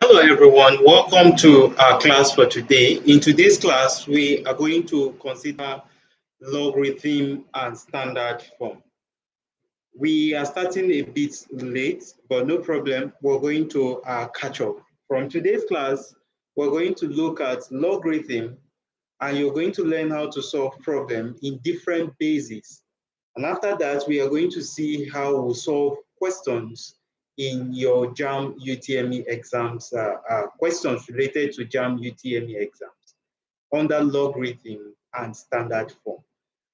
Hello everyone, welcome to our class for today. In today's class, we are going to consider logarithm and standard form. We are starting a bit late, but no problem, we're going to catch up. From today's class, we're going to look at logarithm and you're going to learn how to solve problems in different bases. And after that, we are going to see how we solve questions in your JAMB UTME exams, questions related to JAMB UTME exams under logarithm and standard form.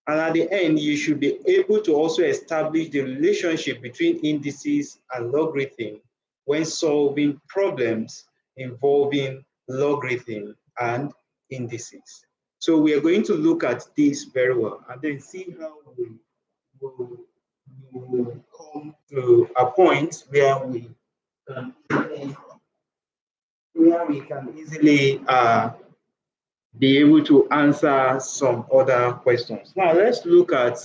And at the end, you should be able to also establish the relationship between indices and logarithm when solving problems involving logarithm and indices. So we are going to look at this very well and then see how we will come to a point can where we can easily be able to answer some other questions. Now, let's look at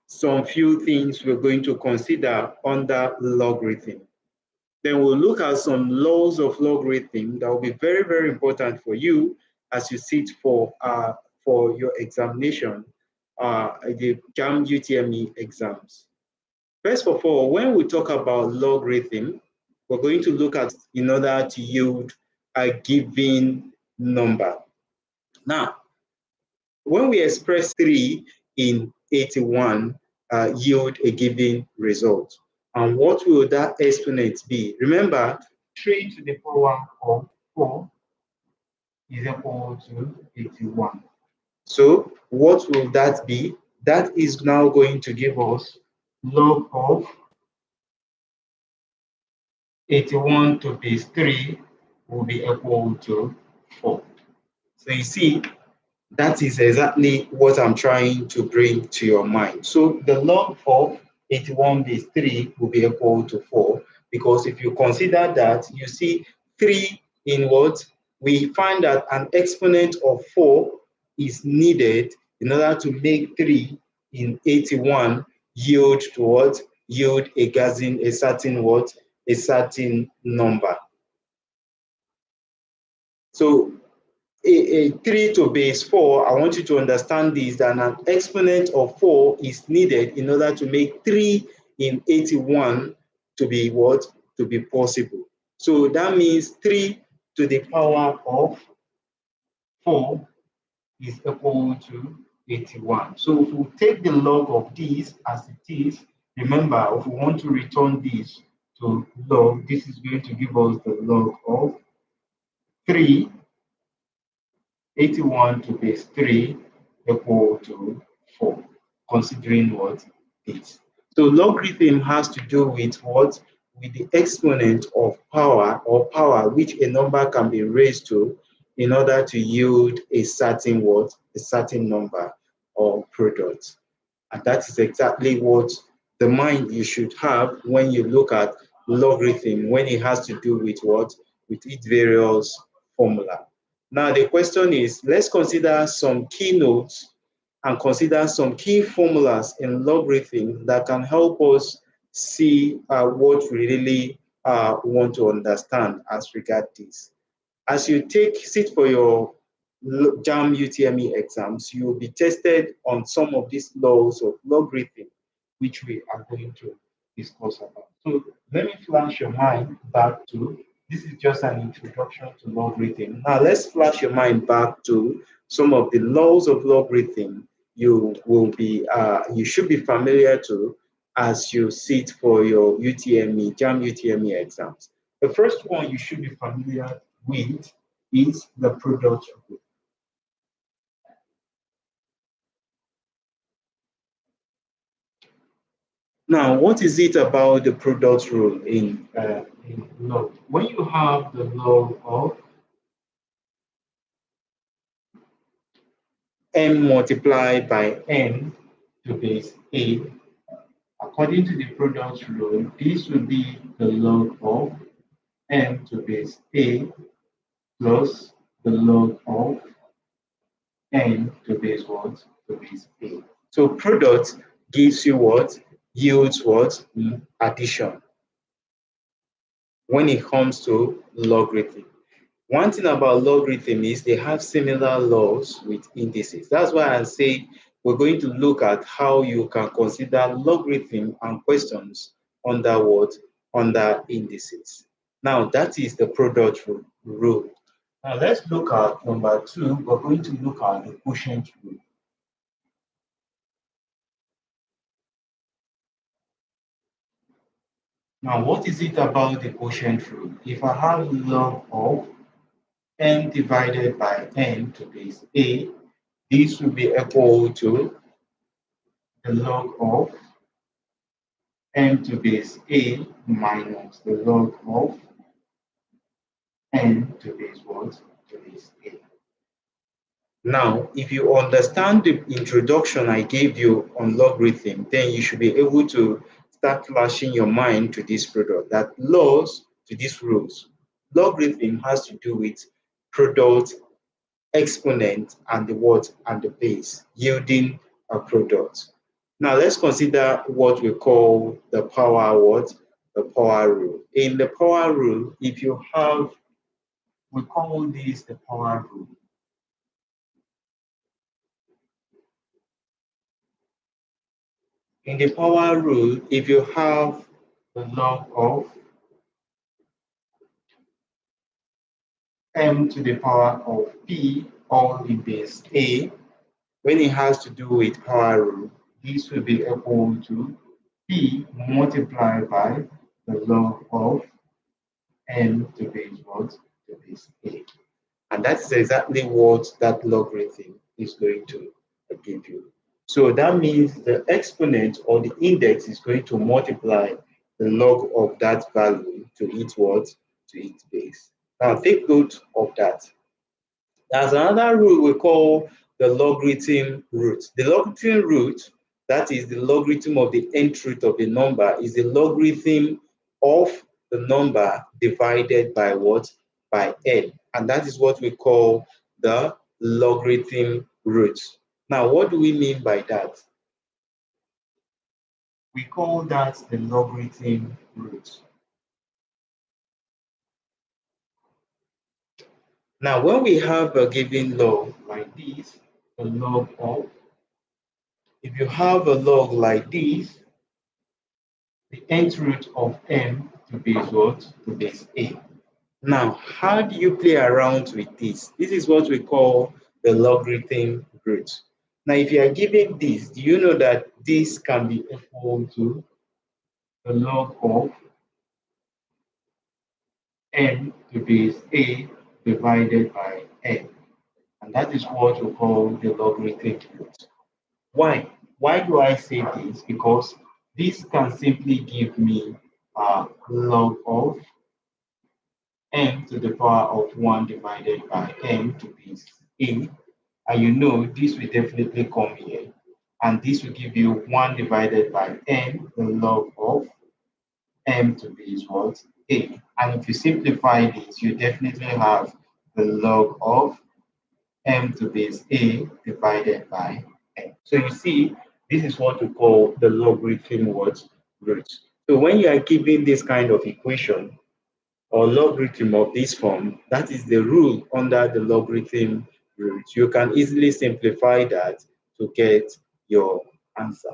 some few things we're going to consider under logarithm. Then we'll look at some laws of logarithm that will be very, very important for you as you sit for your examination, the JAMB UTME exams. First of all, when we talk about logarithm, we're going to look at in order to yield a given number. Now, when we express 3 in 81, yield a given result. And what will that exponent be? Remember, 3 to the power of 4 is equal to 81. So what will that be? That is now going to give us log of 81 to base 3 will be equal to 4. So you see, that is exactly what I'm trying to bring to your mind. So the log of 81 base 3 will be equal to 4 because if you consider that, you see 3 in what? We find that an exponent of 4 is needed in order to make 3 in 81 yield to what? Yield a certain what? A certain number. So a 3 to base 4, I want you to understand this, that an exponent of 4 is needed in order to make 3 in 81 to be what? To be possible. So that means 3 to the power of 4 is equal to 81. So if we take the log of this as it is, remember, if we want to return this to log, this is going to give us the log of 3 81 to base 3 equal to 4, considering what this. So logarithm has to do with what? With the exponent of power or power which a number can be raised to in order to yield a certain what? A certain number or product. And that is exactly what the mind you should have when you look at logarithm, when it has to do with what? With its various formula. Now the question is, let's consider some keynotes and consider some key formulas in logarithm that can help us see what we really want to understand as regard this. As you sit for your JAMB UTME exams, you will be tested on some of these laws of logarithm, which we are going to discuss about. So let me flash your mind back to, this is just an introduction to logarithm. Now let's flash your mind back to some of the laws of logarithm you should be familiar to as you sit for your UTME, JAMB UTME exams. The first one you should be familiar with is the product rule. Now, what is it about the product rule in log? When you have the log of m multiplied by n to base a, according to the product rule, this will be the log of m to base a plus the log of n to base what? To base a. So product gives you what? Yields what? Addition. when it comes to logarithm. One thing about logarithm is they have similar laws with indices. That's why I say we're going to look at how you can consider logarithm and questions under what? Under indices. Now, that is the product rule. Now, let's look at number 2. We're going to look at the quotient rule. Now, what is it about the quotient rule? If I have log of n divided by n to base a, this will be equal to the log of n to base a minus the log of n to base what? To base a. Now, if you understand the introduction I gave you on logarithm, then you should be able to start flashing your mind to this product, that laws to these rules. Logarithm has to do with product, exponent, and the what? And the base, yielding a product. Now, let's consider what we call the power what? The power rule. In the power rule, if you have, we call this the power rule. In the power rule, if you have the log of m to the power of p all in base a, when it has to do with power rule, this will be equal to p multiplied by the log of m to base what? To base a. And that's exactly what that logarithm is going to give you. So that means the exponent or the index is going to multiply the log of that value to its what? To its base. Now take note of that. There's another rule we call the logarithm root. The logarithm root, that is the logarithm of the nth root of the number, is the logarithm of the number divided by what? By n. And that is what we call the logarithm root. Now, what do we mean by that? We call that the logarithm root. Now, when we have a given log like this, a log of, if you have a log like this, the nth root of m to base what? To base a. Now, how do you play around with this? This is what we call the logarithm root. Now, if you are given this, do you know that this can be equal to the log of n to base a divided by n? And that is what we call the logarithm root. Why? Why do I say this? Because this can simply give me a log of n to the power of 1 divided by n to base a. And you know this will definitely come here. And this will give you 1 divided by n, the log of m to base what? A. And if you simplify this, you definitely have the log of m to base a divided by n. So you see, this is what we call the logarithm what? Root. So when you are given this kind of equation or logarithm of this form, that is the rule under the logarithm root. You can easily simplify that to get your answer.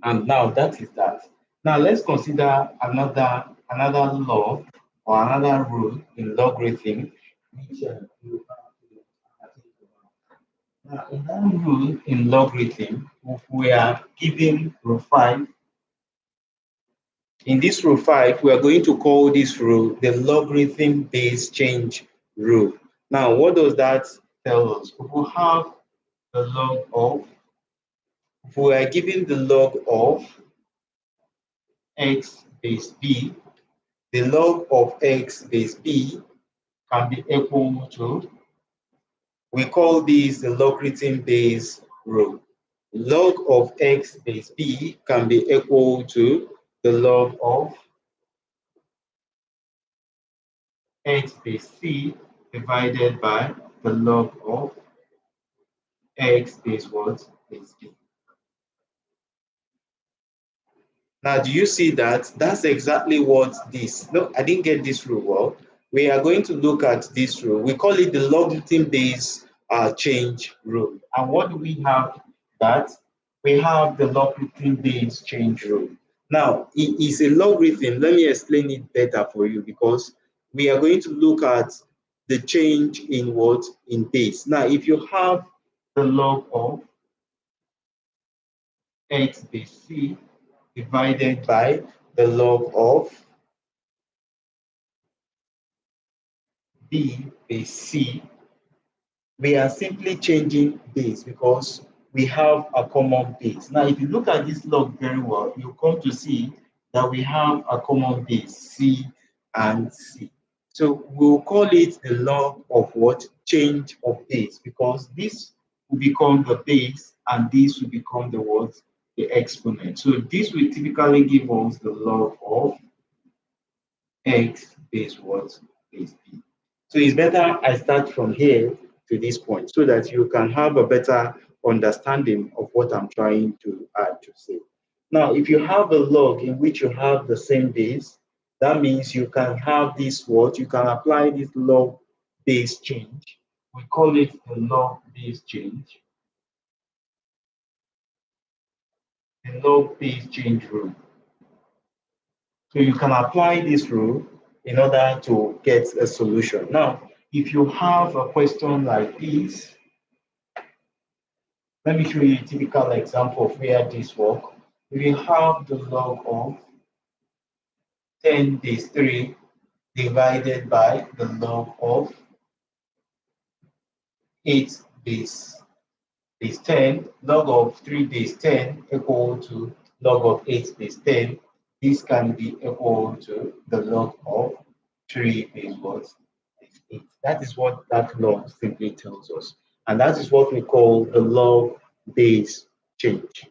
And now that is that. Now let's consider another law or another rule in logarithm, which you have to think about. Now, in that rule in logarithm, if we are given rule 5, in this rule 5, we are going to call this rule the logarithm base change rule. Now, what does that tell us? If we have the log of, if we are given the log of x base b, the log of x base b can be equal to, we call this the logarithm base rule. Log of x base b can be equal to the log of x base c divided by the log of x base what? Base b. Now, do you see that? That's exactly what this. No, I didn't get this rule well. We are going to look at this rule. We call it the logarithm based change rule. And what do we have? That we have the logarithm based change rule. Now, it is a logarithm. Let me explain it better for you because we are going to look at the change in what? In base. Now, if you have the log of x base c divided by the log of b base c, we are simply changing base because we have a common base. Now, if you look at this log very well, you come to see that we have a common base, c and c. So we'll call it the log of what? Change of base, because this will become the base and this will become the what? The exponent. So this will typically give us the log of x base what? Base b. So it's better I start from here to this point so that you can have a better understanding of what I'm trying to say. Now, if you have a log in which you have the same base, that means you can have this what? You can apply this log base change. We call it the log base change, the log base change rule. So you can apply this rule in order to get a solution. Now, if you have a question like this, let me show you a typical example of where this works. We have the log of 10 base 3 divided by the log of 8 base 10. Log of 3 base 10 equal to log of 8 base 10. This can be equal to the log of 3 base what? Base 8. That is what that law simply tells us. And that is what we call the log base change.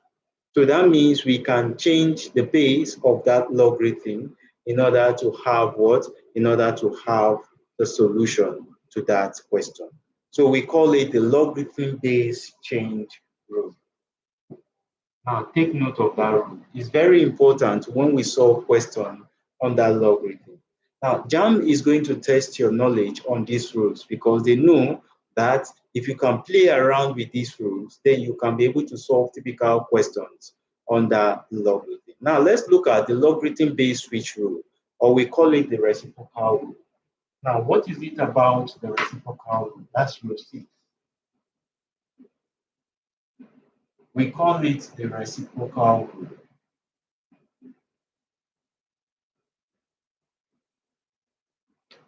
So that means we can change the base of that logarithm in order to have what? In order to have the solution to that question. So we call it the logarithm base change rule. Now take note of that rule. It's very important when we solve questions on that logarithm. Now JAMB is going to test your knowledge on these rules because they know that if you can play around with these rules, then you can be able to solve typical questions on that logarithm. Now let's look at the logarithm based switch rule, or we call it the reciprocal rule. Now, what is it about the reciprocal rule? That's rule 6. We call it the reciprocal rule.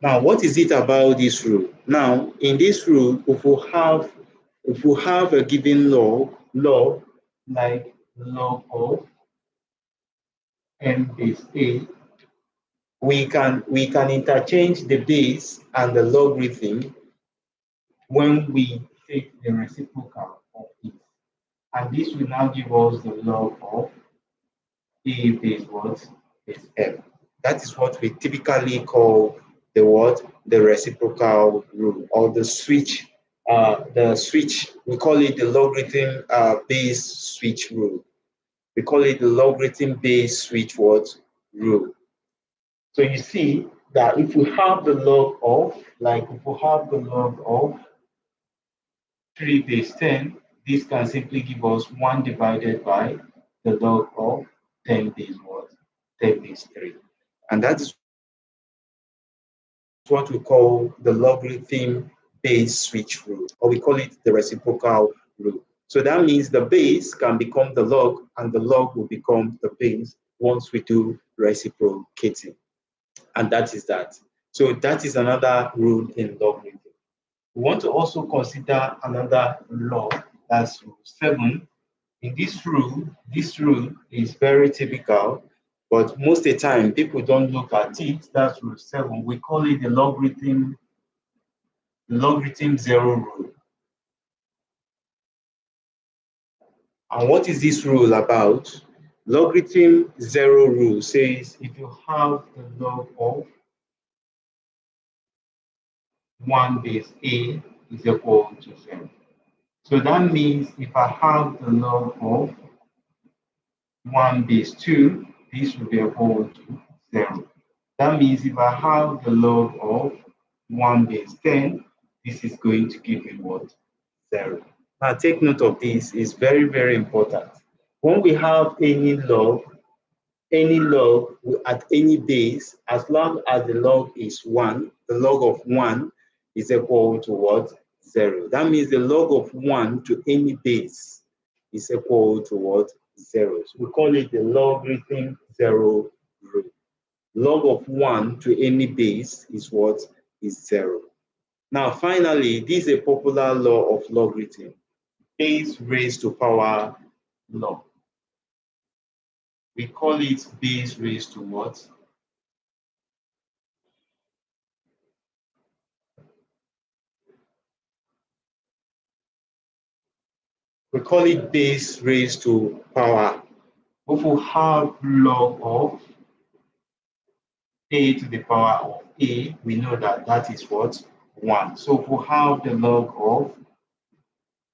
Now, what is it about this rule? Now, in this rule, if we have a given log like log of m base a, we can interchange the base and the logarithm when we take the reciprocal of it. And this will now give us the log of a base what? Base m. That is what we typically call the what? The reciprocal rule, or the switch. We call it the logarithm base switch rule. We call it the logarithm base switch what? Rule. So you see that if we have the log of, like if we have the log of 3 base 10, this can simply give us 1 divided by the log of 10 base what? 10 base 3. And that is what we call the logarithm base switch rule, or we call it the reciprocal rule. So that means the base can become the log and the log will become the base once we do reciprocating. And that is that. So that is another rule in logarithm. We want to also consider another law, that's rule 7. In this rule is very typical, but most of the time people don't look at it. That's rule 7. We call it the logarithm zero rule. And what is this rule about? Logarithm zero rule says if you have the log of 1 base a is equal to 0. So that means if I have the log of 1 base 2 this will be equal to 0. That means if I have the log of 1 base 10, this is going to give me what? 0. Now take note of this, it's very, very important. When we have any log at any base, as long as the log is 1, the log of 1 is equal to what? 0. That means the log of 1 to any base is equal to what? 0. So we call it the logarithm 0 rule. Log of 1 to any base is what? Is 0. Now finally, this is a popular law of logarithm, base raised to power law. We call it base raised to what? We call it base raised to power. If we have log of a to the power of a, we know that that is what? 1. So if we have the log of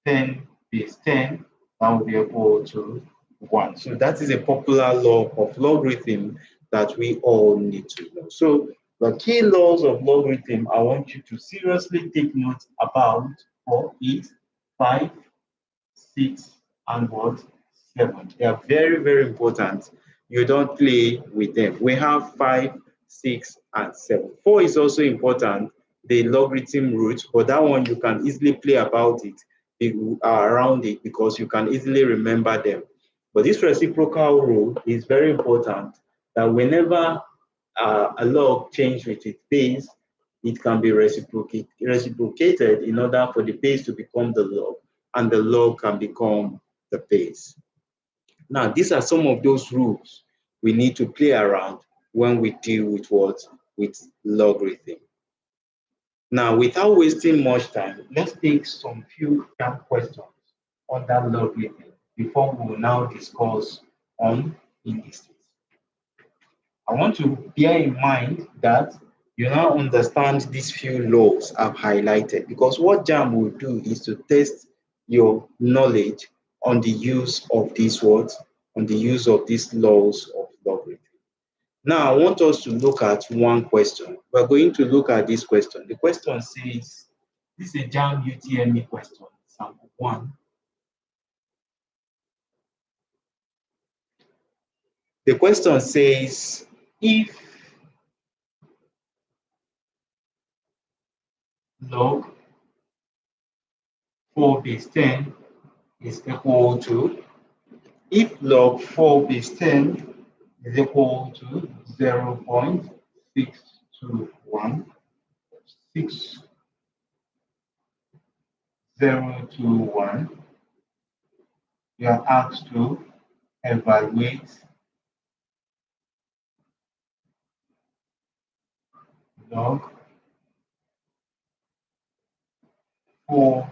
10 base 10, that will be equal to 1. So that is a popular law of logarithm that we all need to know. So the key laws of logarithm I want you to seriously take note about for it, 5, 6, and what? 7. They are very, very important. You don't play with them. We have 5, 6, and 7. 4 is also important, the logarithm root, but that one you can easily play about it, around it, because you can easily remember them. But this reciprocal rule is very important, that whenever a log changes with its base, it can be reciprocated in order for the base to become the log, and the log can become the base. Now, these are some of those rules we need to play around when we deal with what? With logarithm. Now, without wasting much time, let's take some few questions on that logarithm before we will now discuss on indices. I want to bear in mind that you now understand these few laws I've highlighted, because what JAMB will do is to test your knowledge on the use of these words, on the use of these laws of logarithm. Now, I want us to look at one question. We're going to look at this question. The question says, this is a JAMB UTME question, sample 1. The question says, if log 4 base 10 is equal to, if log 4 base 10 is equal to 0.621, 6021, you are asked to evaluate log 4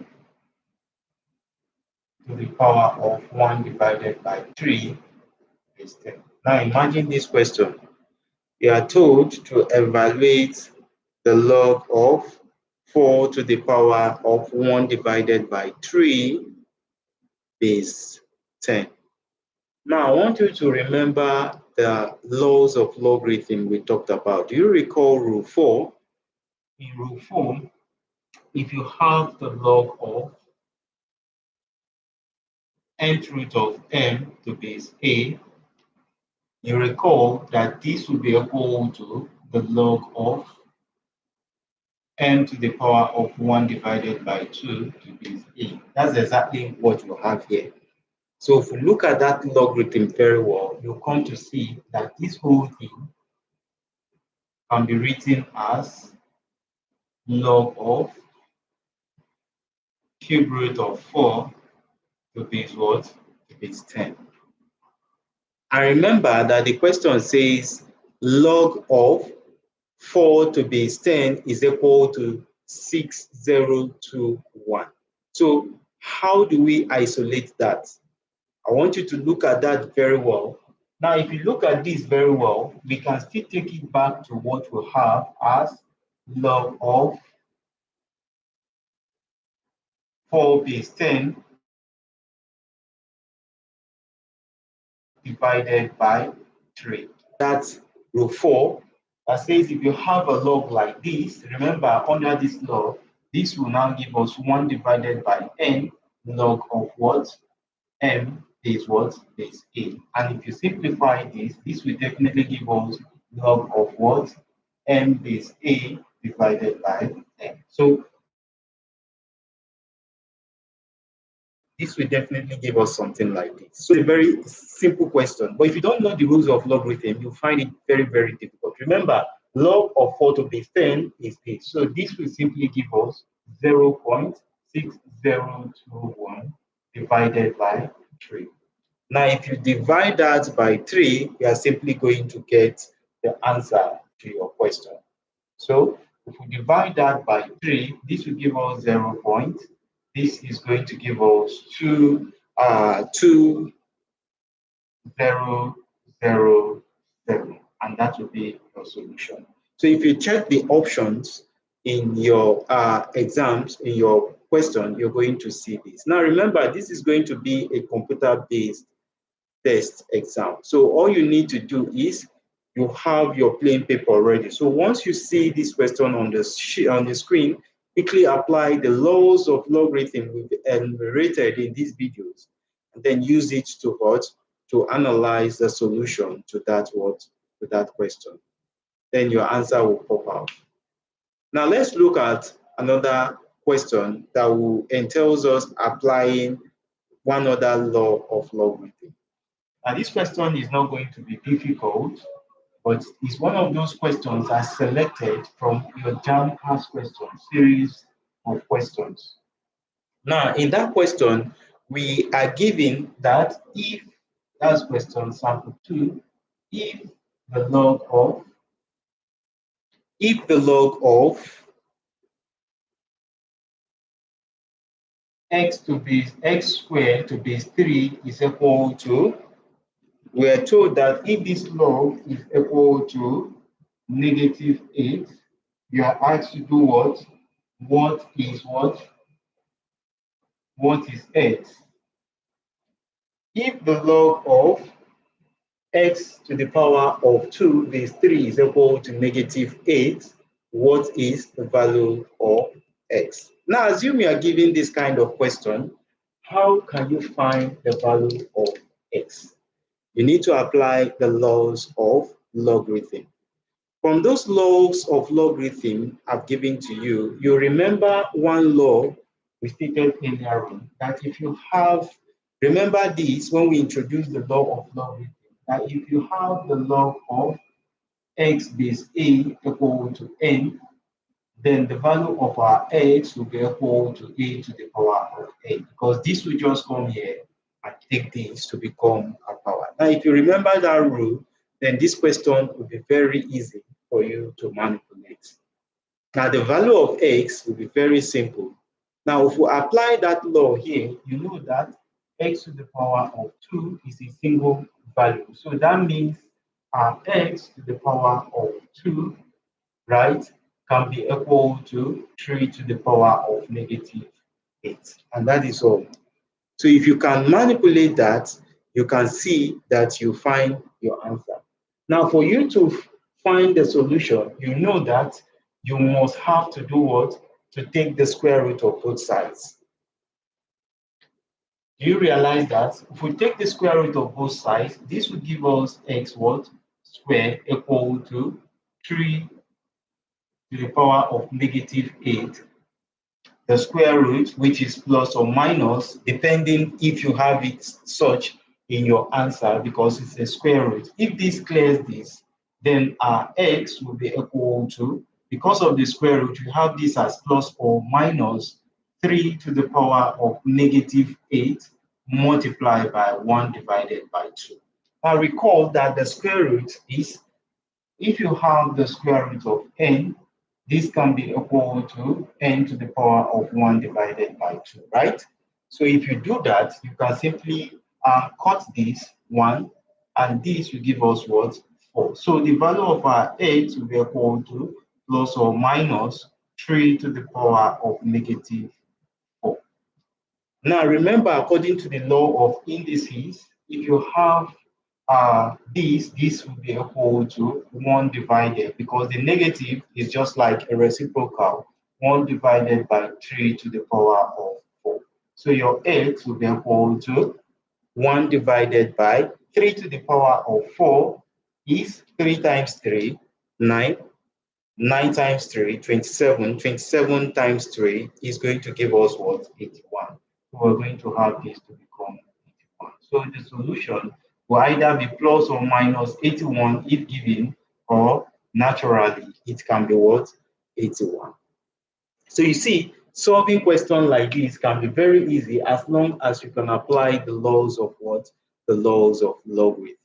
to the power of 1 divided by 3 is 10. Now imagine this question. You are told to evaluate the log of 4 to the power of 1 divided by 3 base 10. Now, I want you to remember the laws of logarithm we talked about. Do you recall rule 4? In rule 4, if you have the log of nth root of m to base a, you recall that this will be equal to the log of m to the power of 1 divided by 2 to base a. That's exactly what you have here. So if you look at that logarithm very well, you'll come to see that this whole thing can be written as log of cube root of 4 to base what? To base 10. And remember that the question says log of 4 to base 10 is equal to 6021. So how do we isolate that? I want you to look at that very well. Now, if you look at this very well, we can still take it back to what we have as log of 4 base 10 divided by 3. That's rule 4 that says if you have a log like this, remember under this log, this will now give us 1 divided by n log of what? M is what? Base A. And if you simplify this, this will definitely give us log of what? M base A divided by n. So this will definitely give us something like this. So a very simple question. But if you don't know the rules of logarithm, you find it very, very difficult. Remember, log of 4 to base 10 is this. So this will simply give us 0.6021 divided by 3. Now, if you divide that by 3, you are simply going to get the answer to your question. So if we divide that by 3, this will give us 0. This is going to give us 2,0,0,0, and that will be your solution. So if you check the options in your exams, in your question, you're going to see this. Now remember, this is going to be a computer-based test exam. So all you need to do is you have your plain paper ready. So once you see this question on the screen, quickly apply the laws of logarithm we've enumerated in these videos, and then use it to analyze the solution to that question. Then your answer will pop out. Now let's look at another question that will entails us applying one other law of logarithm. Now, this question is not going to be difficult, but it's one of those questions I selected from your JAMB past question series of questions. Now, in that question, we are given that if, that's question sample 2, if the log of x squared to base 3 is equal to, we are told that if this log is equal to -8, you are asked to do what? What is x? If the log of x to the power of 2 base 3 is equal to -8, what is the value of x? Now, assume you are given this kind of question, how can you find the value of x? You need to apply the laws of logarithm. From those laws of logarithm I've given to you, you remember one law we stated earlier on, that if you have, remember this when we introduced the law of logarithm, that if you have the log of x base a equal to n, then the value of our x will be equal to a to the power of n, because this will just come here and take this to become a power. Now, if you remember that rule, then this question will be very easy for you to manipulate. Now, the value of x will be very simple. Now, if we apply that law here, you know that x to the power of 2 is a single value. So that means our x to the power of 2, right, can be equal to 3 to the power of -8. And that is all. So if you can manipulate that, you can see that you find your answer. Now, for you to find the solution, you know that you must have to do what? To take the square root of both sides. Do you realize that if we take the square root of both sides, this will give us x what? Squared equal to 3 to the power of -8. The square root, which is plus or minus, depending if you have it such in your answer, because it's a square root. If this clears this, then our x will be equal to, because of the square root, we have this as plus or minus 3 to the power of -8 multiplied by 1 divided by 2. Now recall that the square root is, if you have the square root of n, this can be equal to n to the power of 1 divided by 2, right? So if you do that, you can simply cut this 1, and this will give us what? 4. So the value of our x will be equal to plus or minus 3 to the power of -4. Now remember, according to the law of indices, if you have this will be equal to 1 divided, because the negative is just like a reciprocal, 1 divided by 3 to the power of 4. So your x will be equal to 1 divided by 3 to the power of 4 is 3 times 3, 9. 9 times 3, 27. 27 times 3 is going to give us what? 81. So we're going to have this to become 81. So the solution will either be plus or minus 81 if given, or naturally it can be what? 81. So you see, solving questions like this can be very easy as long as you can apply the laws of what? The laws of logarithms.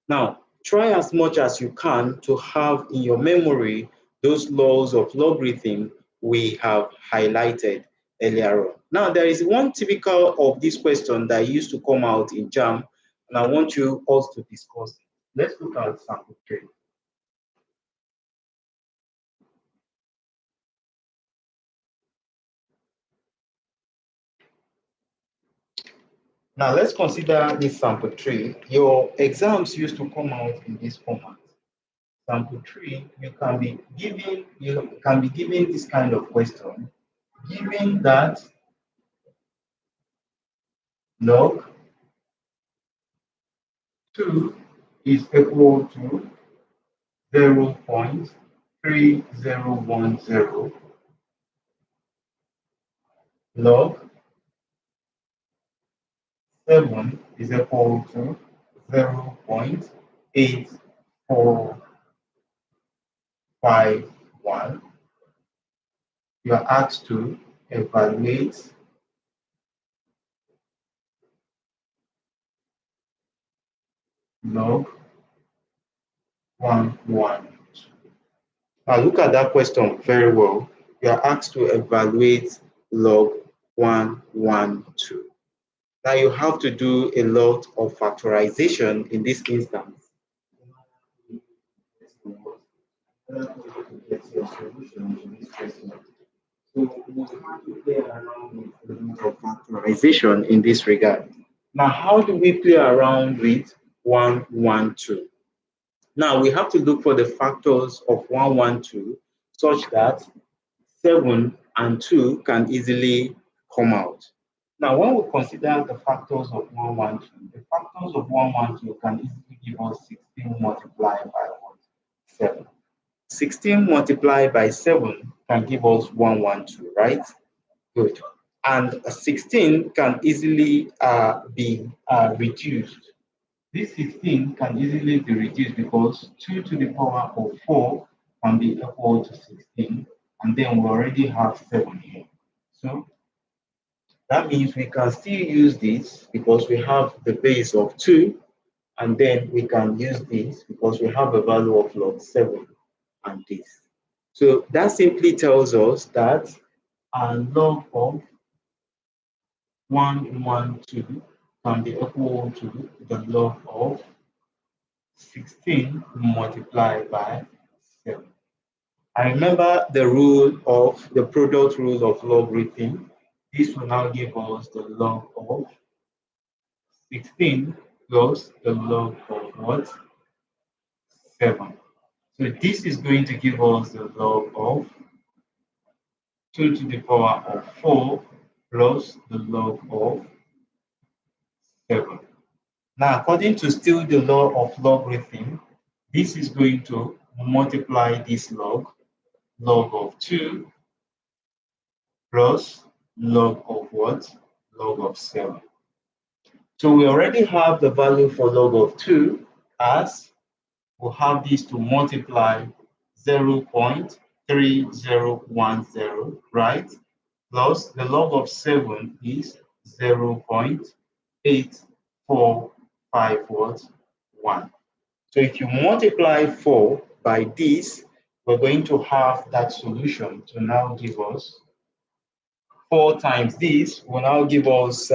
Now, try as much as you can to have in your memory those laws of logarithm we have highlighted earlier on. Now, there is one typical of this question that used to come out in JAMB, and I want you also to discuss it. Let's look at sample 3. Now, let's consider this sample 3. Your exams used to come out in this format. Sample 3, you can be given this kind of question, given that log 2 is equal to 0.3010, log 7 is equal to 0.8451. You are asked to evaluate log 112. Now look at that question very well. You are asked to evaluate log 112. Now you have to do a lot of factorization in this instance. Get your solution to this question. So we have to play around with a lot of factorization in this regard. Now, how do we play around with 112? Now we have to look for the factors of 112 such that 7 and 2 can easily come out. Now, when we consider the factors of 112, the factors of 112 can easily give us 16 multiplied by 7. 16 multiplied by 7 can give us 112, right? Good. And 16 can easily be reduced. This 16 can easily be reduced because 2 to the power of 4 can be equal to 16, and then we already have 7 here. So that means we can still use this because we have the base of 2, and then we can use this because we have a value of log 7 and this. So that simply tells us that a log of 112 can be equal to the log of 16 multiplied by 7. I remember the rule of the product rule of logarithm. This will now give us the log of 16 plus the log of what? 7. So this is going to give us the log of 2 to the power of 4 plus the log of 7. Now, according to still the law of logarithm, this is going to multiply this log of 2 plus log of what? Log of 7. So we already have the value for log of 2 as we have this to multiply 0.3010, right? Plus the log of 7 is 0.8451. So if you multiply 4 by this, we're going to have that solution to now give us 4 times this will now give us,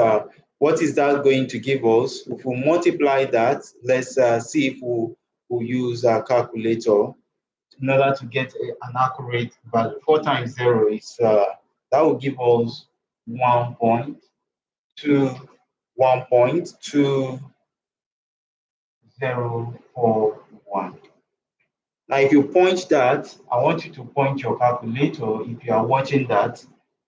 what is that going to give us? If we multiply that, let's see if we'll use a calculator in order to get an accurate value. 4 times 0 is, that will give us 1.2, 041. Now, if you point that, I want you to point your calculator if you are watching that,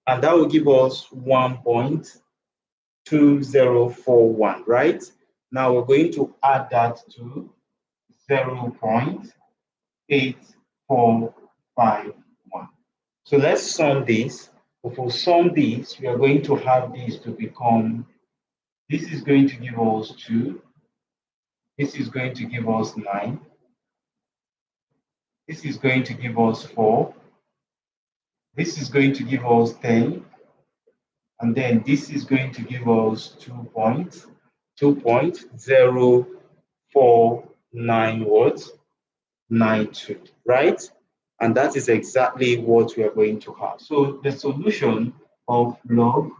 and that will give us 1.2041, right? Now, we're going to add that to 0.8451. So let's sum this. If we sum this, we are going to have this to become, this is going to give us 2, this is going to give us 9, this is going to give us 4, this is going to give us 10, and then this is going to give us 2.049 what? 92, right? And that is exactly what we are going to have. So the solution of log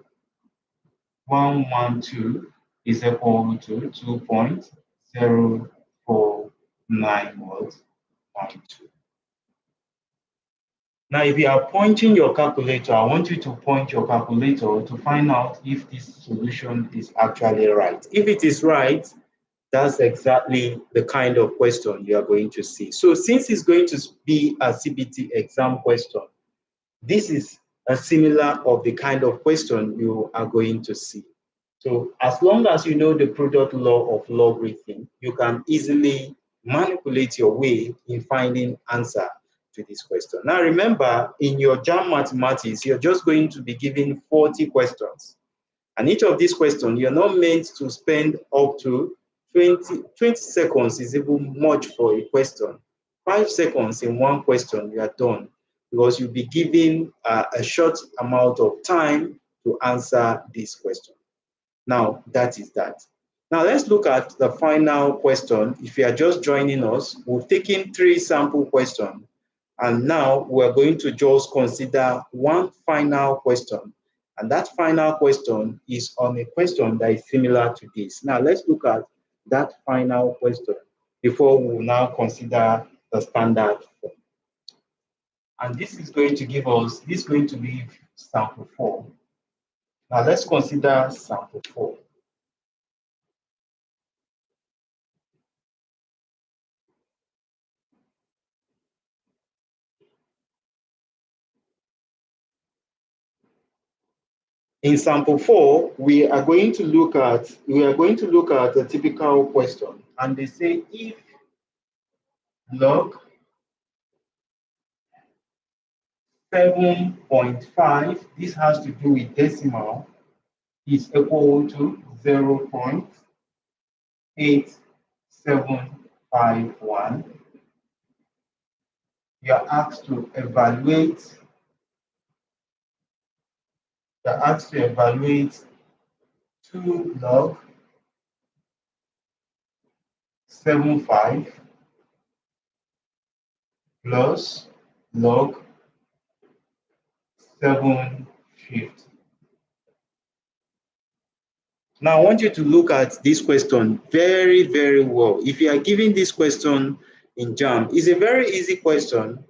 112 is equal to 2.04992. Now, if you are pointing your calculator, I want you to point your calculator to find out if this solution is actually right. If it is right, that's exactly the kind of question you are going to see. So since it's going to be a CBT exam question, this is a similar of the kind of question you are going to see. So as long as you know the product law of logarithm, you can easily manipulate your way in finding answer to this question. Now remember, in your JAMB mathematics, you're just going to be given 40 questions. And each of these questions, you're not meant to spend up to 20 seconds is even much for a question. 5 seconds in one question, you are done, because you'll be given a short amount of time to answer this question. Now, that is that. Now, let's look at the final question. If you are just joining us, we've taken 3 sample questions, and now we're going to just consider one final question. And that final question is on a question that is similar to this. Now, let's look at that final question before we will now consider the standard form. And this is going to give us, this is going to be sample 4. Now, let's consider sample 4. In sample 4, we are going to look at a typical question, and they say if log 7.5, this has to do with decimal, is equal to 0.8751. You are asked to evaluate 2 log 75 plus log 750. Now, I want you to look at this question very, very well. If you are giving this question in JAMB, it's a very easy question.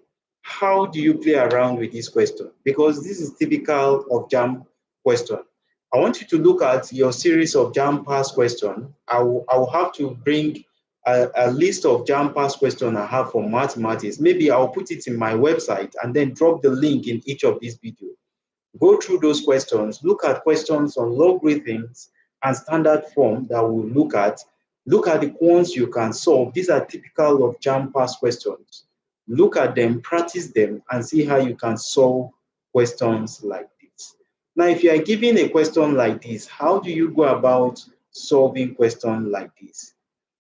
How do you play around with this question? Because this is typical of JAMB question. I want you to look at your series of JAMB past question. I will have to bring a list of JAMB past question I have for mathematics. Maybe I'll put it in my website and then drop the link in each of these videos. Go through those questions, look at questions on logarithms and standard form that we'll look at the ones you can solve. These are typical of JAMB past questions. Look at them, practice them, and see how you can solve questions like this. Now, if you are given a question like this, how do you go about solving questions like this?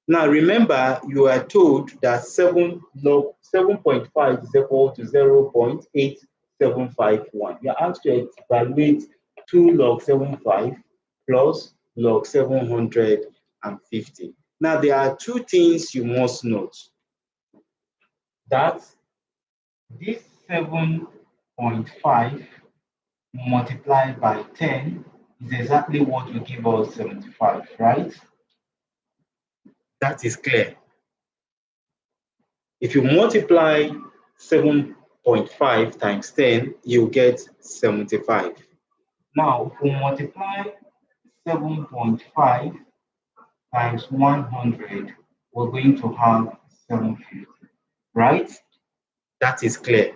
Now, remember, you are told that 7.5 is equal to 0.8751. You are asked to evaluate 2 log 75 plus log 750. Now, there are 2 things you must note. That this 7.5 multiplied by 10 is exactly what will give us 75, right? That is clear. If you multiply 7.5 times 10, you get 75. Now, if we multiply 7.5 times 100, we're going to have 750, right? That is clear.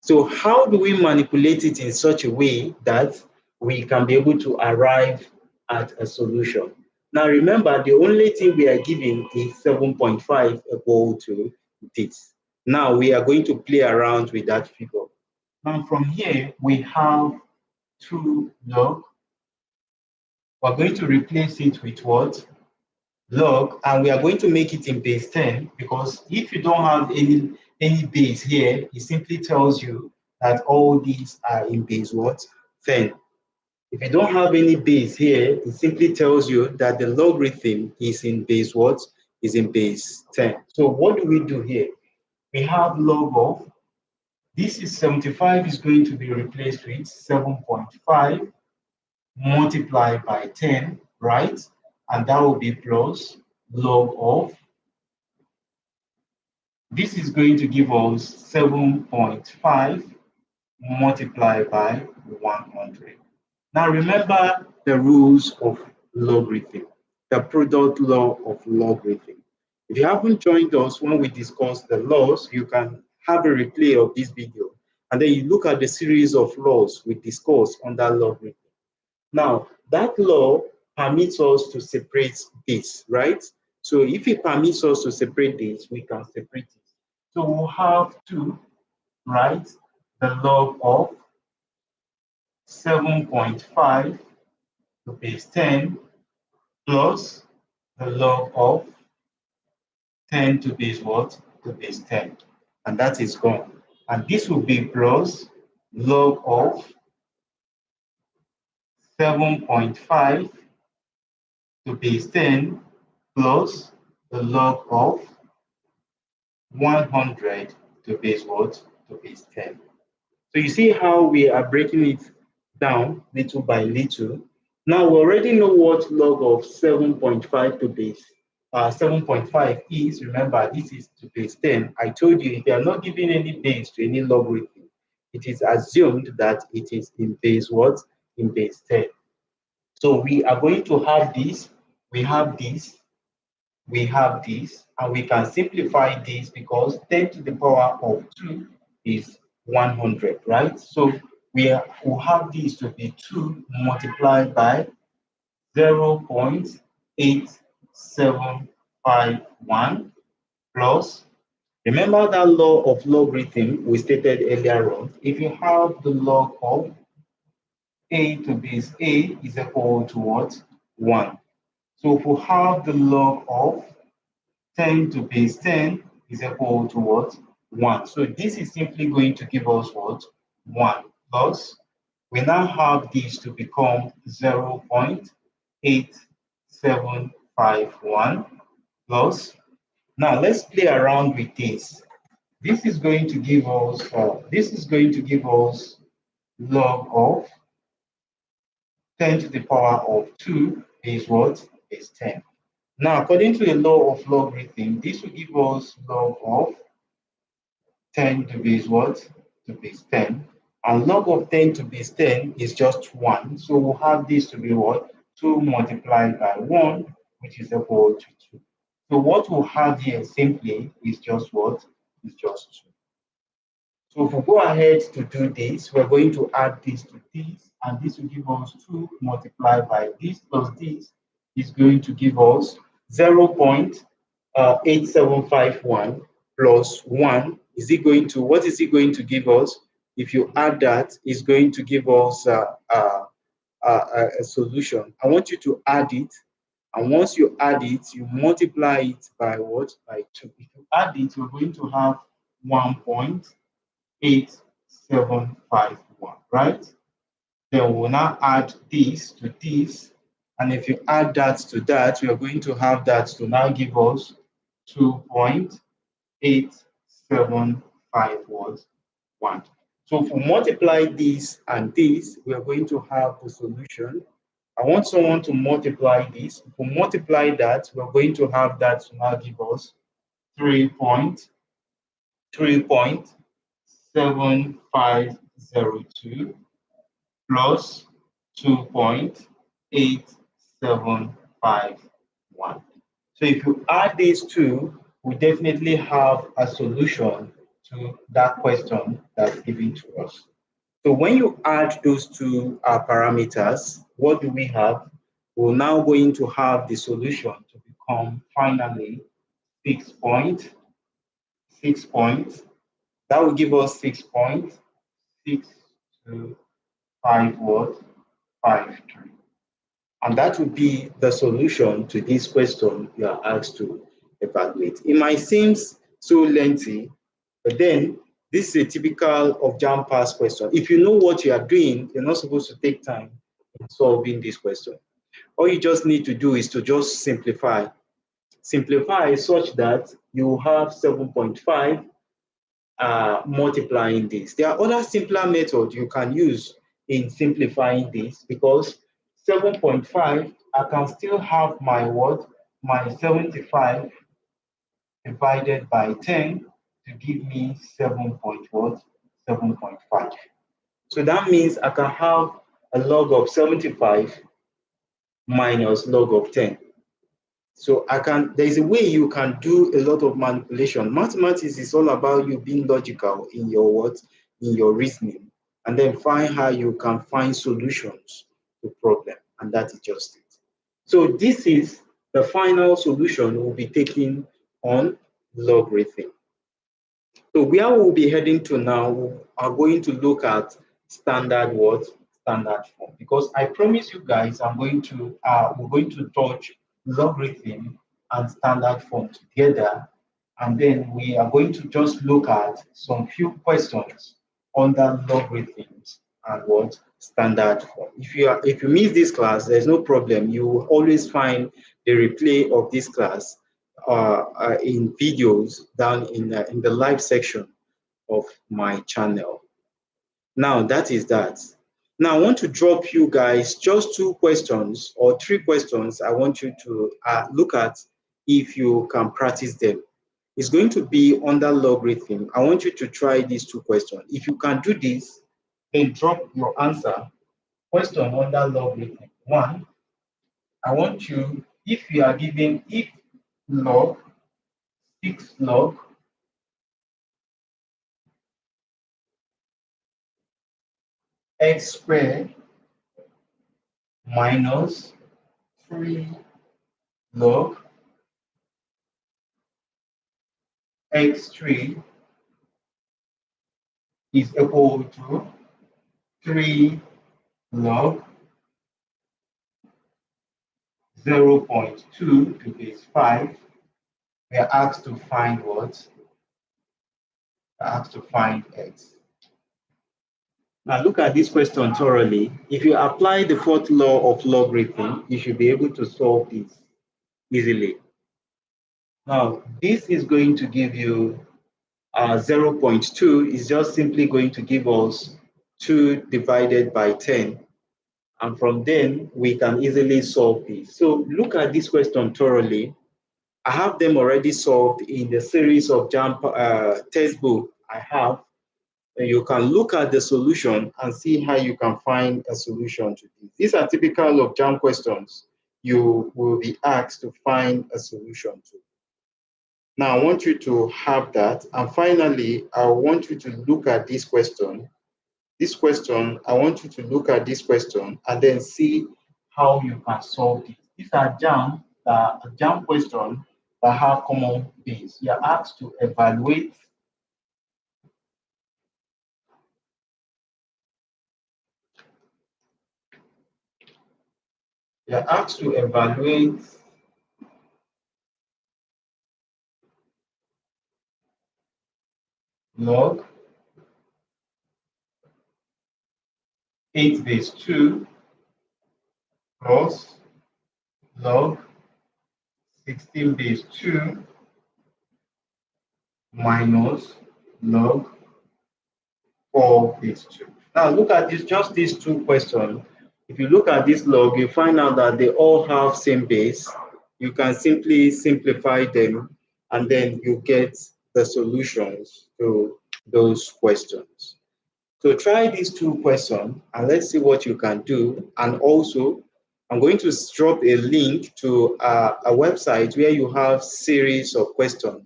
So how do we manipulate it in such a way that we can be able to arrive at a solution? Now remember, the only thing we are giving is 7.5 equal to this. Now we are going to play around with that figure. Now from here, we have 2 log. We're going to replace it with what? Log, and we are going to make it in base 10, because if you don't have any base here, it simply tells you that all these are in base what? 10. If you don't have any base here, it simply tells you that the logarithm is in base what? Is in base 10. So what do we do here? We have log of, this is 75 is going to be replaced with 7.5 multiplied by 10, right? And that will be plus log of, this is going to give us 7.5 multiplied by 100. Now remember the rules of logarithm, the product law of logarithm. If you haven't joined us when we discuss the laws, you can have a replay of this video, and then you look at the series of laws we discussed under logarithm. Now, that law permits us to separate this, right? So if it permits us to separate this, we can separate it. So we'll have 2, right? The log of 7.5 to base 10 plus the log of 10 to base what? To base 10. And that is gone. And this will be plus log of 7.5 to base 10 plus the log of 100 to base what? To base 10. So you see how we are breaking it down little by little. Now we already know what log of 7.5 to base 7.5 is. Remember, this is to base 10. I told you if you are not giving any base to any logarithm, it is assumed that it is in base what? In base 10. So we are going to have this, we have this, we have this, and we can simplify this because 10 to the power of 2 is 100, right? So will have this to be 2 multiplied by 0.8751 plus, remember that law of logarithm we stated earlier on. If you have the log of a to base a is equal to what? 1. So if we have the log of 10 to base 10 is equal to what? 1. So this is simply going to give us what? 1 plus, we now have this to become 0.8751 plus. Now let's play around with this. This is going to give us log of 10 to the power of 2 is what? Is 10. Now, according to the law of logarithm, this will give us log of 10 to base what? To base 10. And log of 10 to base 10 is just 1. So we'll have this to be what? 2 multiplied by 1, which is equal to 2. So what we'll have here simply is just what? Is just 2. So if we go ahead to do this, we're going to add this to this, and this will give us 2 multiplied by this plus this is going to give us 0.8751 plus 1. Is it going to, what is it going to give us? If you add that, it's going to give us a solution. I want you to add it, and once you add it, you multiply it by what? By 2. If you add it, we're going to have 1.8751, right? Then we'll now add this to this, and if you add that to that, we are going to have that to now give us 2.8751. So if we multiply this and this, we are going to have the solution. I want someone to multiply this. If we multiply that, we're going to have that to now give us 3.7502 plus 2.8751. So if you add these two, we definitely have a solution to that question that's given to us. So when you add those two parameters, what do we have? We're now going to have the solution to become finally 6 points. That will give us 6 points. 6 to 5 what? 5 3. And that would be the solution to this question you are asked to evaluate. It might seem so lengthy, but then this is a typical of JAMB pass question. If you know what you are doing, you're not supposed to take time in solving this question. All you just need to do is to just simplify. Simplify such that you have 7.5 multiplying this. There are other simpler methods you can use in simplifying this, because 7.5, I can still have my what? My 75 divided by 10 to give me 7.5. So that means I can have a log of 75 minus log of 10. So there's a way you can do a lot of manipulation. Mathematics is all about you being logical in your what? In your reasoning, and then find how you can find solutions to problem, and that is just it. So this is the final solution we'll be taking on logarithm. So where we'll be heading to now, we are going to look at standard what? Standard form. Because I promise you guys, we're going to touch logarithm and standard form together, and then we are going to just look at some few questions under logarithms and what? Standard form. If you miss this class, there's no problem. You will always find the replay of this class in videos down in the live section of my channel. Now that is that. Now I want to drop you guys just 2 questions or 3 questions. I want you to look at if you can practice them. It's going to be under logarithm. I want you to try these 2 questions. If you can do this, then drop your answer. Question under logarithm. 1, I want you, if you are given if log 6 log x squared minus 3 log x3 is equal to 3 log 0.2 to the base 5. We are asked to find what? We are asked to find x. Now look at this question thoroughly. If you apply the fourth law of logarithm, you should be able to solve this easily. Now this is going to give you 0.2 is just simply going to give us 2 divided by 10. And from then, we can easily solve this. So look at this question thoroughly. I have them already solved in the series of JAMB textbook I have. You can look at the solution and see how you can find a solution to this. These are typical of JAMB questions you will be asked to find a solution to. Now, I want you to have that. And finally, I want you to look at this question. I want you to look at this question and then see how you can solve it. These are JAMB questions that have common base. You are asked to evaluate log 8 base 2 plus log 16 base 2 minus log 4 base 2. Now look at this, just these 2 questions. If you look at this log, you find out that they all have same base. You can simply simplify them and then you get the solutions to those questions. So try these 2 questions and let's see what you can do. And also I'm going to drop a link to a website where you have series of questions.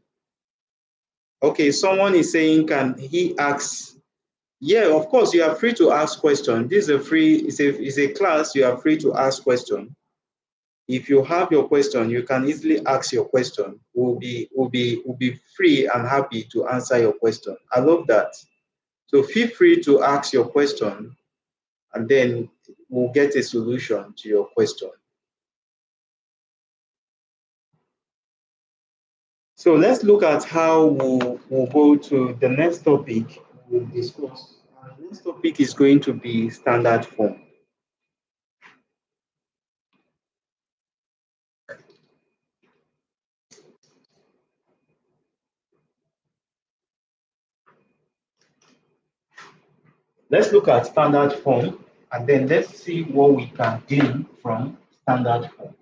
Okay, someone is saying, can he ask? Yeah, of course, you are free to ask questions. This is a free, it's a class, you are free to ask questions. If you have your question, you can easily ask your question. We'll be free and happy to answer your question. I love that. So feel free to ask your question, and then we'll get a solution to your question. So let's look at how we'll go to the next topic we'll discuss. The next topic is going to be standard form. Let's look at standard form, and then let's see what we can gain from standard form.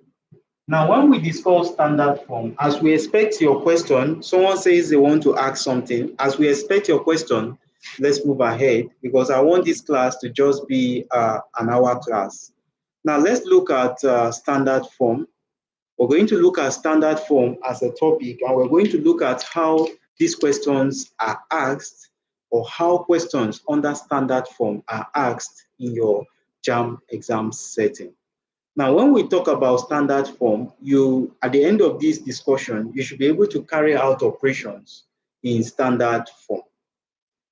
Now, when we discuss standard form, as we expect your question, someone says they want to ask something. As we expect your question, let's move ahead because I want this class to just be an hour class. Now, let's look at standard form. We're going to look at standard form as a topic, and we're going to look at how these questions are asked or how questions under standard form are asked in your JAMB exam setting. Now, when we talk about standard form, at the end of this discussion, you should be able to carry out operations in standard form.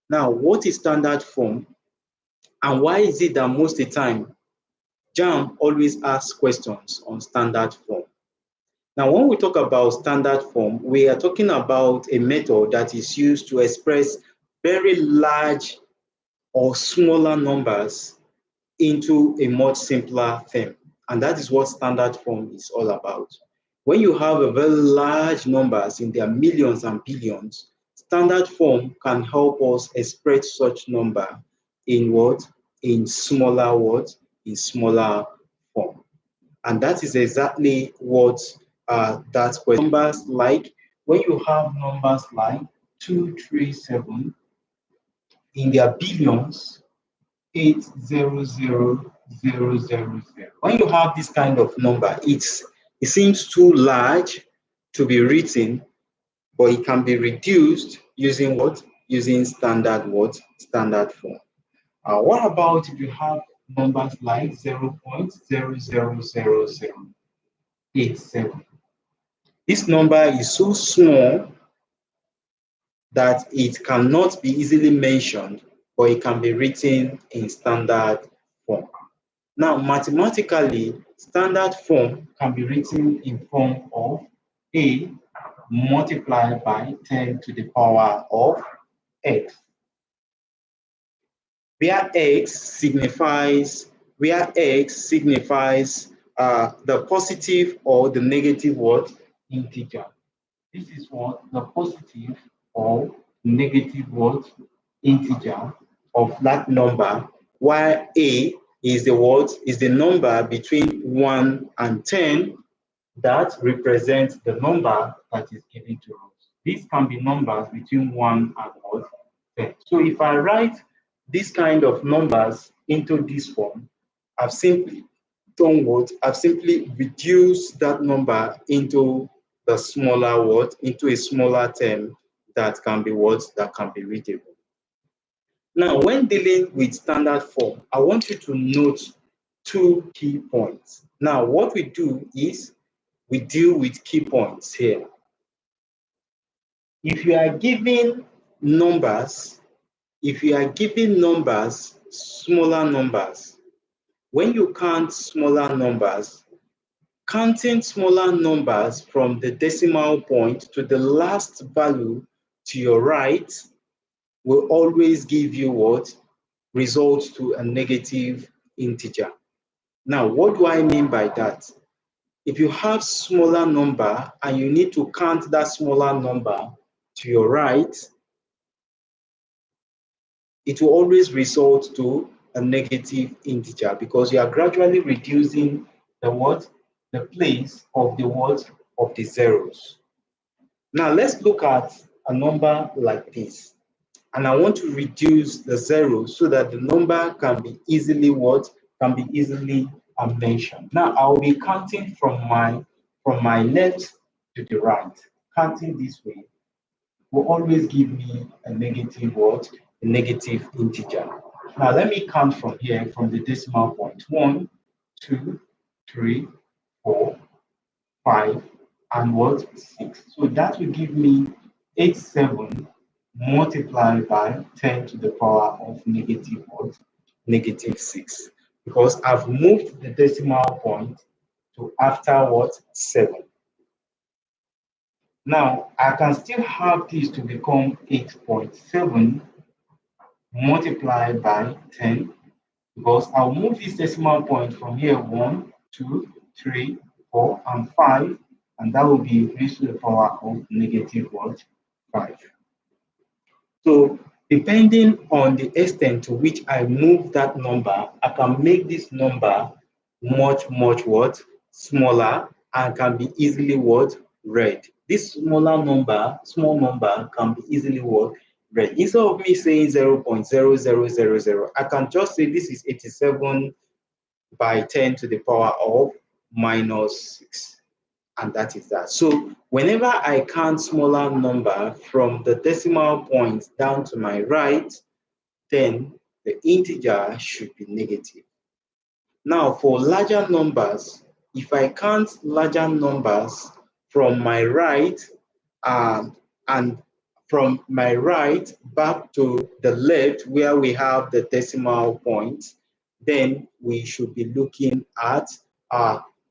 Now, what is standard form, and why is it that most of the time, JAMB always asks questions on standard form? Now, when we talk about standard form, we are talking about a method that is used to express very large or smaller numbers into a much simpler term. And that is what standard form is all about. When you have a very large numbers in their millions and billions, standard form can help us express such number in what? In smaller words, in smaller form. And that is exactly what that question. Numbers like, when you have numbers like 237 in their billions, 800,000. When you have this kind of number, it seems too large to be written, but it can be reduced using what? Using standard what? Standard form. What about if you have numbers like 0.000087? This number is so small that it cannot be easily mentioned, but it can be written in standard form. Now, mathematically, standard form can be written in form of A multiplied by 10 to the power of x, where x signifies the positive or the negative what? Integer. This is what? The positive or negative what? Integer of that number, while A is the what? Is the number between 1 and 10 that represents the number that is given to us. These can be numbers between 1 and what? 10. So if I write this kind of numbers into this form, I've simply done what? I've simply reduced that number into the smaller word, into a smaller term that can be what? That can be readable. Now, when dealing with standard form, I want you to note two key points. Now, what we do is we deal with key points here. If you are given numbers, smaller numbers, when you count smaller numbers, counting smaller numbers from the decimal point to the last value to your right will always give you what? Results to a negative integer. Now, what do I mean by that? If you have smaller number and you need to count that smaller number to your right, it will always result to a negative integer because you are gradually reducing the what? The place of the what? Of the zeros. Now let's look at a number like this. And I want to reduce the zeros so that the number can be easily what? Can be easily mentioned. Now I'll be counting from my left to the right. Counting this way will always give me a negative what? A negative integer. Now let me count from here, from the decimal point. 1, 2, 3, 4, 5, and what? 6. So that will give me 87 multiplied by 10 to the power of negative what? Negative 6. Because I've moved the decimal point to after what? 7. Now, I can still have this to become 8.7 multiplied by 10, because I'll move this decimal point from here 1, 2, 3, 4, and 5, and that will be raised to the power of negative what? 5. So, depending on the extent to which I move that number, I can make this number much what? Smaller, and can be easily what? Read. This small number can be easily what? Read. Instead of me saying 0.0000, I can just say this is 87 by 10 to the power of minus 6. And that is that. So whenever I count smaller number from the decimal point down to my right, then the integer should be negative. Now for larger numbers, if I count larger numbers from my right and from my right back to the left where we have the decimal point, then we should be looking at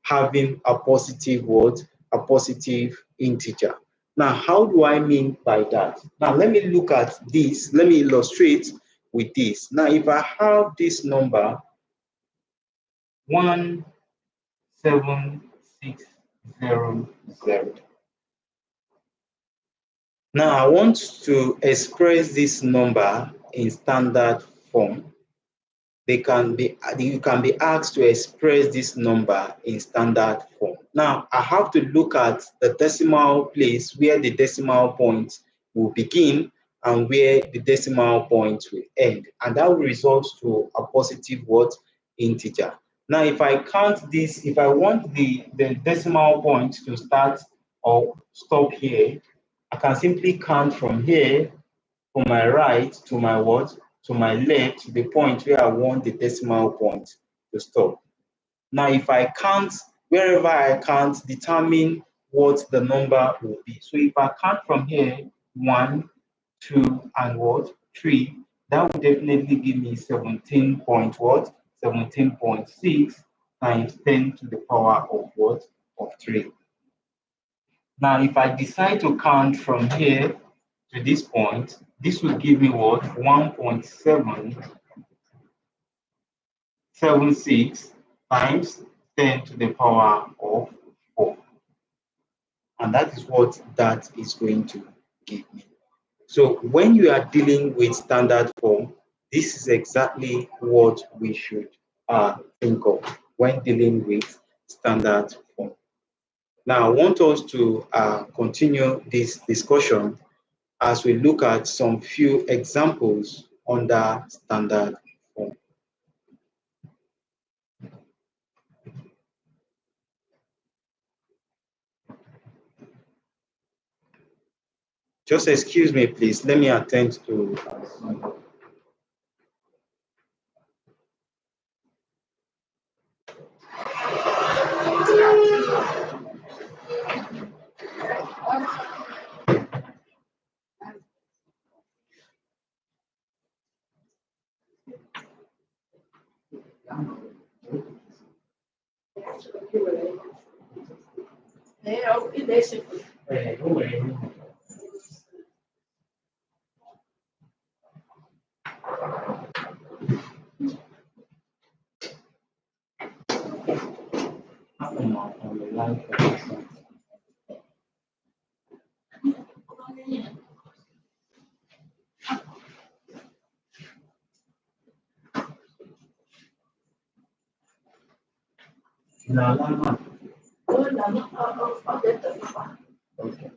having a positive word, a positive integer. Now, how do I mean by that? Now, let me look at this. Let me illustrate with this. Now, if I have this number 17600. Now I want to express this number in standard form. You can be asked to express this number in standard form. Now I have to look at the decimal place where the decimal point will begin and where the decimal point will end, and that will result to a positive what? Integer. Now if I count this, if I want the decimal point to start or stop here, I can simply count from here, from my right to my what? To my left, to the point where I want the decimal point to stop. Now, if I count, wherever I count, determine what the number will be. So if I count from here, 1, 2, and what? 3, that will definitely give me 17 point what? 17.6 times 10 to the power of what? Of 3. Now, if I decide to count from here to this point, this will give me what? 1.776 times 10 to the power of 4. And that is what that is going to give me. So when you are dealing with standard form, this is exactly what we should think of when dealing with standard form. Now, I want us to continue this discussion as we look at some few examples under standard form. Just excuse me, please. Let me attend to okay.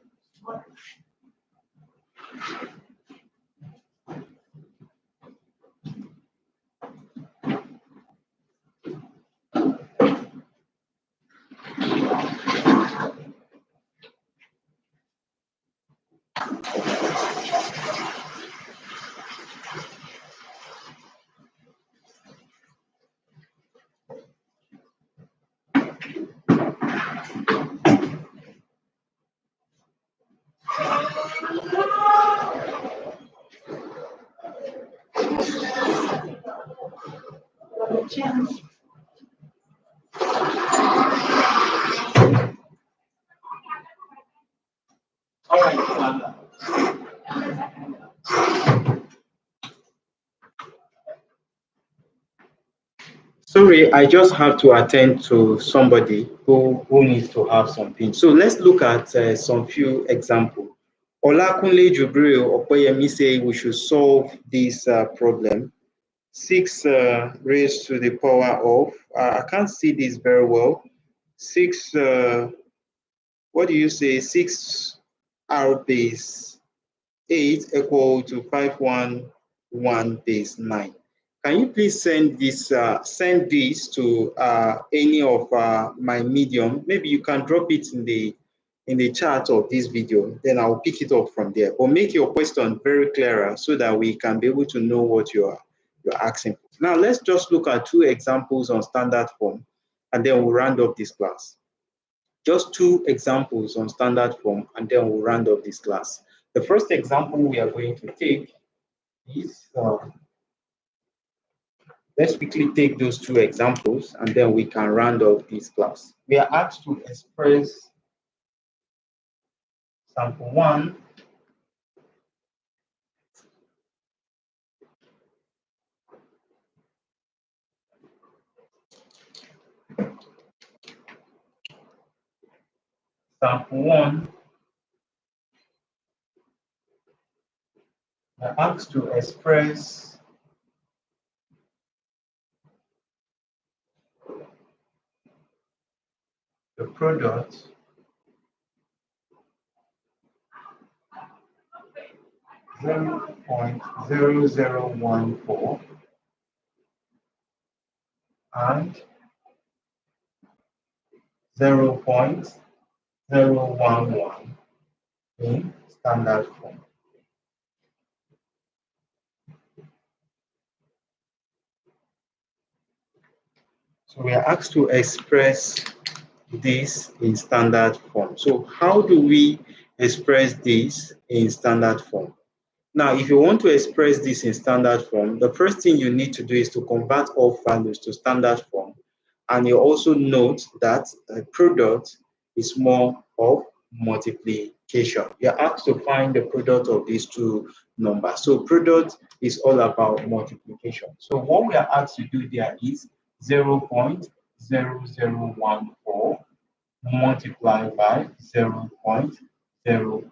All right, sorry, I just have to attend to somebody who needs to have something. So let's look at some few examples. Olakunle Jubril Okoyemi say we should solve this problem. 6 raised to the power of, I can't see this very well. 6, what do you say? 6 R base 8 equal to 511 base 9. Can you please send this to any of my medium? Maybe you can drop it in the chat of this video, then I'll pick it up from there. But make your question very clearer so that we can be able to know what you're asking. Now let's just look at 2 examples on standard form, and then we'll round up this class. Just 2 examples on standard form, and then we'll round up this class. The first example we are going to take is, let's quickly take those 2 examples, and then we can round up this class. We are asked to express sample 1 we are asked to express the product (0.0014) and 0.011 in standard form. So we are asked to express this in standard form. So how do we express this in standard form? Now, if you want to express this in standard form, the first thing you need to do is to convert all values to standard form. And you also note that a product is more of multiplication. You're asked to find the product of these 2 numbers. So product is all about multiplication. So what we are asked to do there is 0.0014 multiplied by 0.011.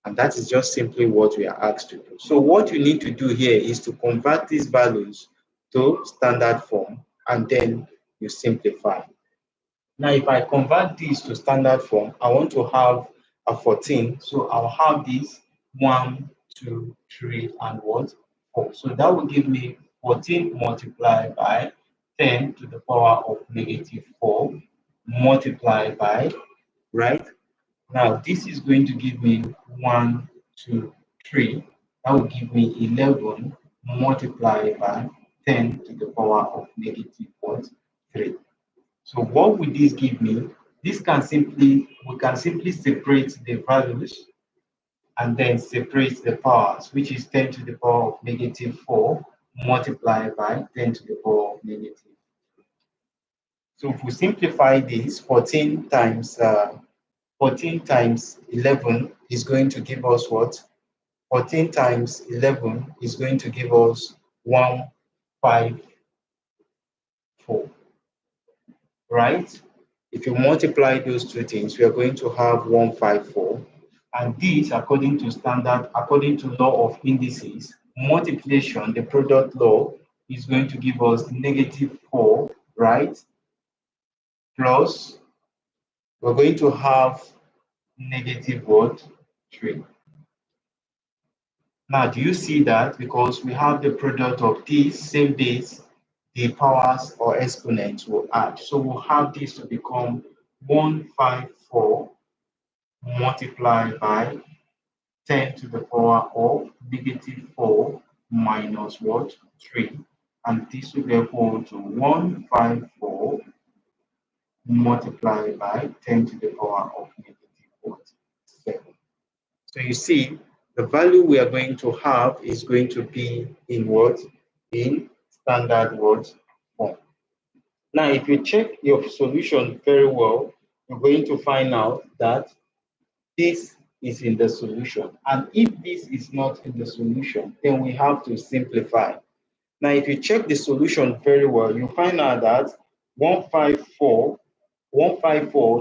And that is just simply what we are asked to do. So what you need to do here is to convert these values to standard form, and then you simplify. Now, if I convert this to standard form, I want to have a 14. So I'll have this 1, 2, 3, and what? 4. So that will give me 14 multiplied by 10 to the power of -4 multiplied by, right? Now, this is going to give me 1, 2, 3. That will give me 11 multiplied by 10 to the power of -3. So what would this give me? We can simply separate the values and then separate the powers, which is 10 to the power of -4 multiplied by 10 to the power of -3. So if we simplify this, 14 times 11 is going to give us what? 14 times 11 is going to give us 154, right? If you multiply those 2 things, we are going to have 154. And this, according to law of indices, multiplication, the product law, is going to give us -4, right? Plus, we're going to have -3. Now, do you see that? Because we have the product of these same base, the powers or exponents will add. So we'll have this to become 154 multiplied by 10 to the power of -4 minus what? 3. And this will be equal to 154 multiplied by 10 to the power of -7. So you see, the value we are going to have is going to be in what? In standard what? form. Now, if you check your solution very well, you're going to find out that this is in the solution. And if this is not in the solution, then we have to simplify. Now, if you check the solution very well, you find out that 154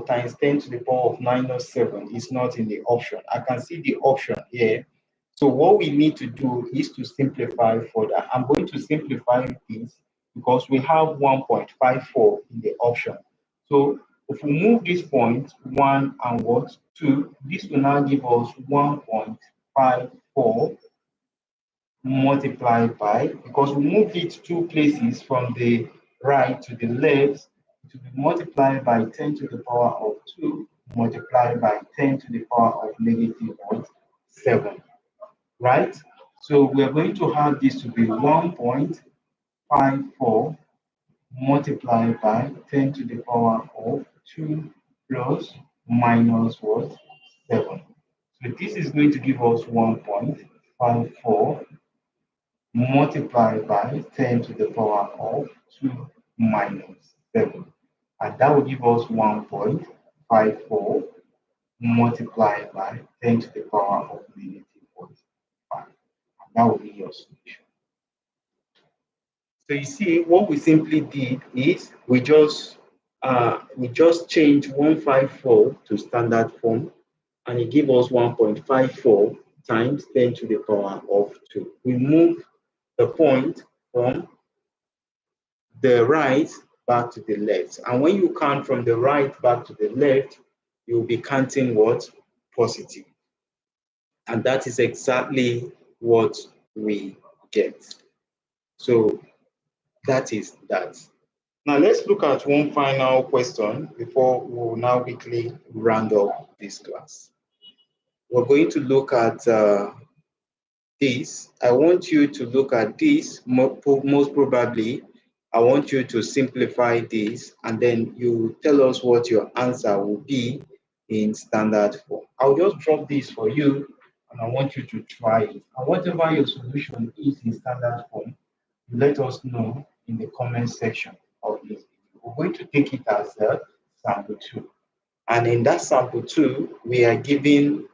times 10 to the power of minus 7 is not in the option. I can see the option here. So what we need to do is to simplify further. I'm going to simplify this because we have 1.54 in the option. So if we move this point 1 and what 2, this will now give us 1.54 multiplied by, because we moved it two places from the right to the left, to be multiplied by 10 to the power of 2 multiplied by 10 to the power of negative 7, right? So we are going to have this to be 1.54 multiplied by 10 to the power of 2 plus minus what? 7. So this is going to give us 1.54 multiplied by 10 to the power of 2 minus 7. And that will give us 1.54 multiplied by 10 to the power of negative 5. And that will be your solution. So you see, what we simply did is we just changed 154 to standard form, and it gives us 1.54 times 10 to the power of 2. We move the point from the right back to the left. And when you count from the right back to the left, you'll be counting what? Positive. And that is exactly what we get. So that is that. Now let's look at one final question before we'll now quickly round up this class. We're going to look at this. I want you to look at this. Most probably, I want you to simplify this, and then you tell us what your answer will be in standard form. I'll just drop this for you, and I want you to try it. And whatever your solution is in standard form, let us know in the comment section of this. We're going to take it as a sample 2. And in that sample 2, we are given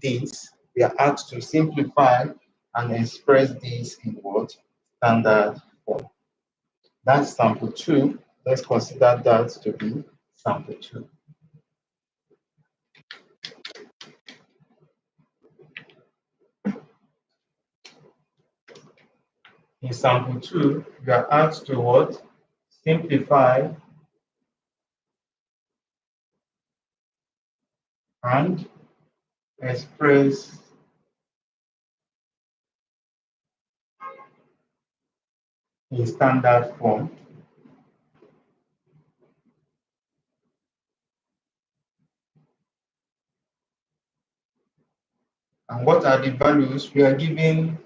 this. We are asked to simplify and express this in what? Standard form. That's sample 2. Let's consider that to be sample 2. In sample 2, we are asked to what? Simplify and express in standard form and what are the values? We are given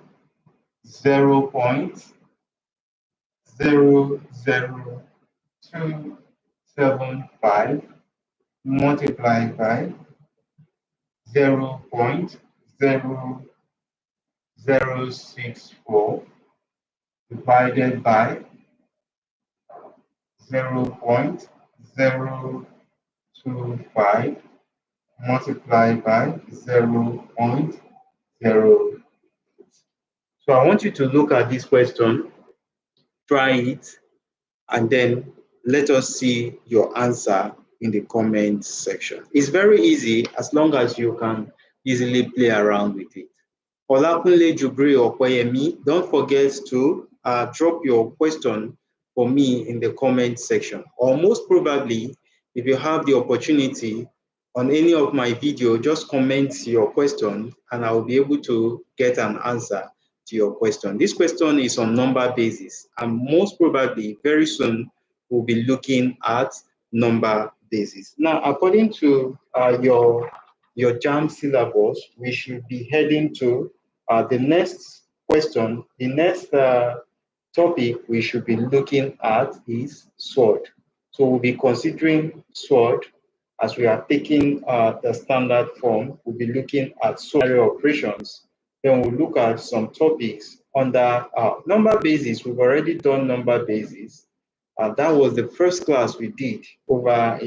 0.00275 multiplied by 0.0064 divided by 0.025 multiplied by 0.0. So I want you to look at this question, try it, and then let us see your answer in the comment section. It's very easy as long as you can easily play around with it. Olakunle Jubri Okoyemi, don't forget to drop your question for me in the comment section. Or most probably, if you have the opportunity on any of my videos, just comment your question and I will be able to get an answer to your question. This question is on number basis, and most probably very soon we'll be looking at number basis. Now, according to your JAMB syllabus, we should be heading to the next question. The next topic we should be looking at is sword. So we'll be considering sword as we are taking the standard form. We'll be looking at sword operations. Then we'll look at some topics under number basis. We've already done number basis. That was the first class we did over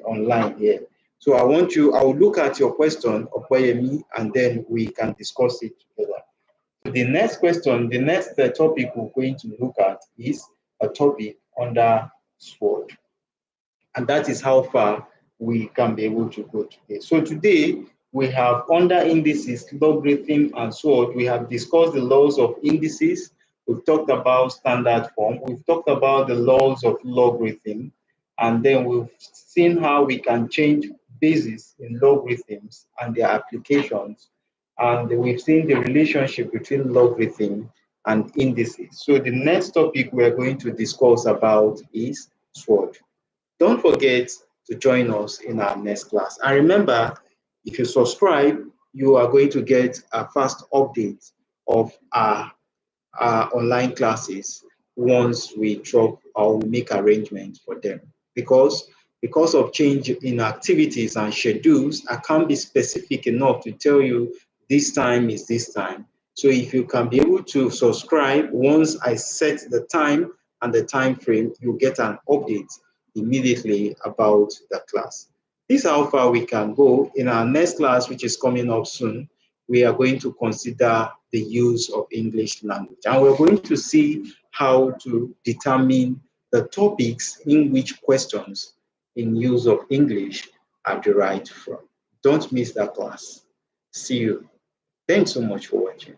online here. So I will look at your question, Okoyemi, and then we can discuss it together. So the next question, the next topic we're going to look at is a topic under SWOT. And that is how far we can be able to go today. So today we have under indices, logarithm, and SWOT. We have discussed the laws of indices. We've talked about standard form. We've talked about the laws of logarithm. And then we've seen how we can change bases in logarithms and their applications. And we've seen the relationship between logarithm and indices. So the next topic we're going to discuss about is SWOT. Don't forget to join us in our next class. And remember, if you subscribe, you are going to get a fast update of our online classes once we drop or we make arrangements for them. Because of change in activities and schedules, I can't be specific enough to tell you this time is this time. So if you can be able to subscribe, once I set the time and the time frame, you'll get an update immediately about the class. This is how far we can go. In our next class, which is coming up soon, we are going to consider the use of English language. And we're going to see how to determine the topics in which questions in use of English are derived from. Don't miss that class. See you. Thanks so much for watching.